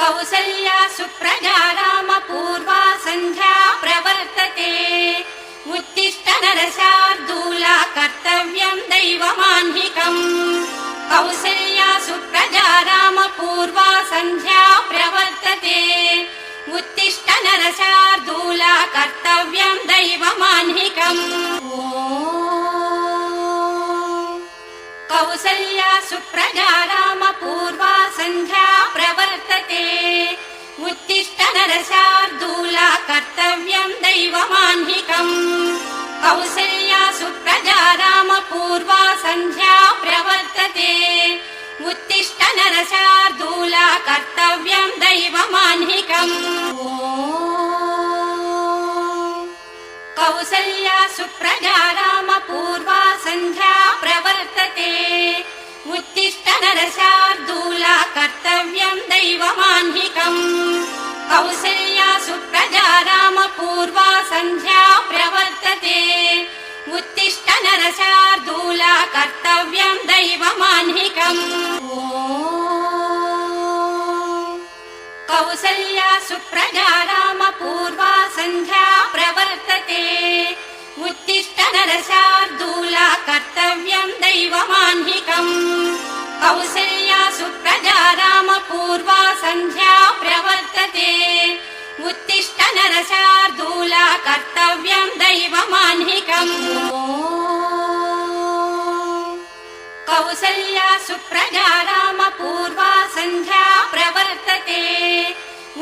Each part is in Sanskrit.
कौसल्या सुप्रजा रामपूर्वा सन्ध्या प्रवर्तते उत्तिष्ठ नरशार्दूला कर्तव्यं दैवमाह्निकम् कौसल्या सुप्रजा रामपूर्वा सन्ध्या प्रवर्तते उत्तिष्ठ नरशार्दूला कर्तव्यं दैवमाह्निकम् कौसल्या सुप्रजा रामपूर्वा सन्ध्या प्रवर्तते उत्तिष्ठ नरशार्दूला कर्तव्यं दैवमाह्निकम् कौसल्या सुप्रजा रामपूर्वा सन्ध्या प्रवर्तते उत्तिष्ठ नरशार्दूला कर्तव्यं दैवमाह्निकम् कौसल्या सुप्रजा रामपूर्वा सन्ध्या प्रवर्तते उत्तिष्ठ नरशार्दूला कर्तव्यं दैवमाह्निकम् कौसल्या सुप्रजा रामपूर्वा सन्ध्या प्रवर्तते उत्तिष्ठ नरशार्दूला कर्तव्यं दैवमाह्निकम् कौसल्या सुप्रजा रामपूर्वा सन्ध्या प्रवर्तते उत्तिष्ठ नरशार्दूला कर्तव्यं दैवमाह्निकम् कौसल्या सुप्रजा रामपूर्वा सन्ध्या प्रवर्तते उत्तिष्ठ नरशार्दूला कर्तव्यं दैवमाह्निकम् कौसल्या सुप्रजा रामपूर्वा सन्ध्या प्रवर्तते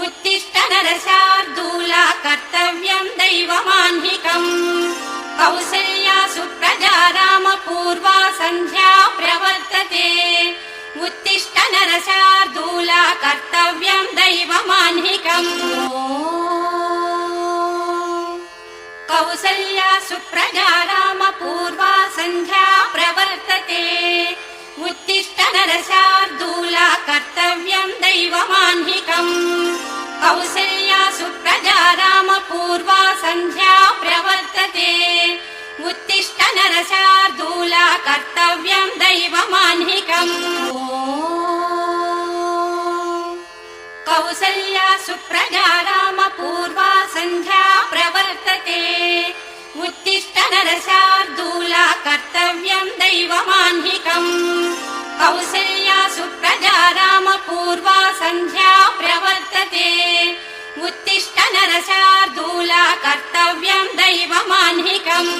उत्तिष्ठ नरशार्दूला कर्तव्यं दैवमाह्निकम् कौसल्या सुप्रजा रामपूर्वा सन्ध्या प्रवर्तते उत्तिष्ठ नरशार्दूला कर्तव्यं दैवमाह्निकम् कौसल्या सुप्रजा रामपूर्वा सन्ध्या प्रवर्तते उत्तिष्ठ नरशार्दूला कर्तव्यं दैवमाह्निकम् कौसल्या सुप्रजा रामपूर्वा सन्ध्या प्रवर्तते उत्तिष्ठ नरशार्दूला कर्तव्यं दैवमाह्निकम् कौसल्या सुप्रजा रामपूर्वा सन्ध्या प्रवर्तते उत्तिष्ठ नरशार्दूला कर्तव्यं दैवमाह्निकम् कौसल्या सुप्रजा रामपूर्वा सन्ध्या प्रवर्तते उत्तिष्ठ नरशार्दूला कर्तव्यं दैवमाह्निकम्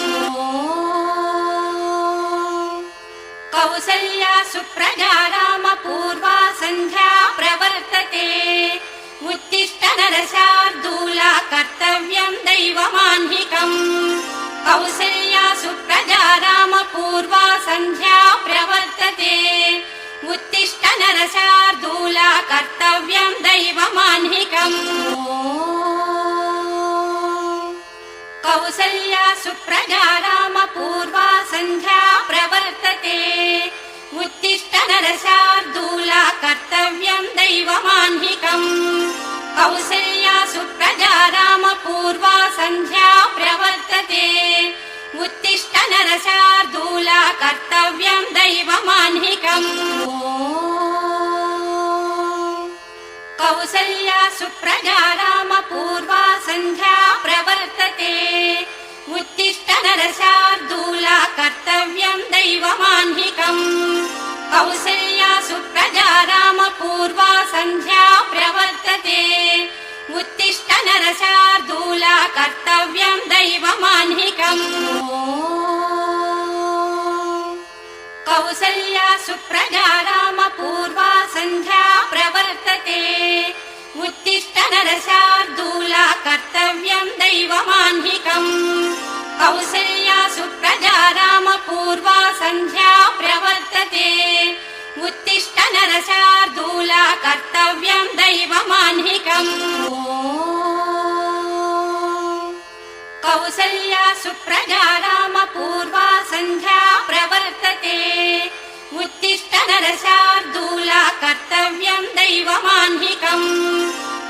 कौसल्या सुप्रजा रामपूर्वा सन्ध्या प्रवर्तते उत्तिष्ठ नरशार्दूला कर्तव्यं दैवमाह्निकम् कौसल्या सुप्रजा रामपूर्वा सन्ध्या प्रवर्तते उत्तिष्ठ नरशार्दूला कर्तव्यं दैवमाह्निकम् कौसल्या सुप्रजा रामपूर्वा सन्ध्या प्रवर्तते उत्तिष्ठ नरशार्दूला कर्तव्यं दैवमाह्निकम् कौसल्या सुप्रजा रामपूर्वा सन्ध्या प्रवर्तते उत्तिष्ठ नरशार्दूला कर्तव्यं दैवमाह्निकम् कौसल्या सुप्रजा रामपूर्वा सन्ध्या प्रवर्तते उत्तिष्ठ नरशार्दूला कर्तव्यं दैवमाह्निकम् कौसल्या सुप्रजा रामपूर्वा सन्ध्या प्रवर्तते उत्तिष्ठ नरशार्दूला कर्तव्यं दैवमाह्निकम् कौसल्या सुप्रजा रामपूर्वा सन्ध्या प्रवर्तते उत्तिष्ठ नरशार्दूला कर्तव्यं दैवमाह्निकम् कौसल्या सुप्रजा रामपूर्वा सन्ध्या प्रवर्तते उत्तिष्ठ नरशार्दूला कर्तव्यं दैवमाह्निकम् कौसल्या सुप्रजा रामपूर्वा सन्ध्या प्रवर्तते उत्तिष्ठ नरशार्दूला कर्तव्यं दैवमाह्निकम्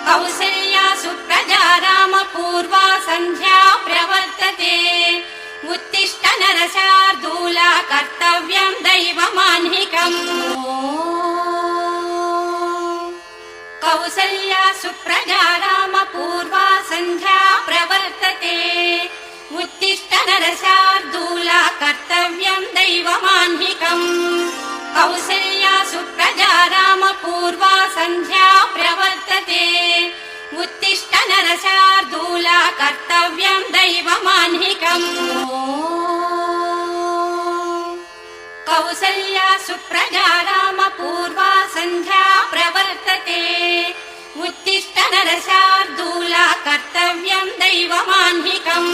कौसल्या सुप्रजा रामपूर्वा सन्ध्या प्रवर्तते उत्तिष्ठ नरशार्दूला कर्तव्यं दैवमाह्निकम् कौसल्या सुप्रजा रामपूर्वा सन्ध्या प्रवर्तते उत्तिष्ठ नरशार्दूला कर्तव्यम् दैवमाह्निकम् कौसल्या सुप्रजा रामपूर्वा सन्ध्या प्रवर्तते उत्तिष्ठ नरशार्दूला कर्तव्यम् दैवमाह्निकम् कौसल्या सुप्रजा रामपूर्वा सन्ध्या प्रवर्तते उत्तिष्ठ नरशार्दूला कर्तव्यम् दैवमाह्निकम्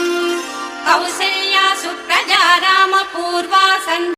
कौसल्या सुप्रजा रामपूर्वा सन्ध्या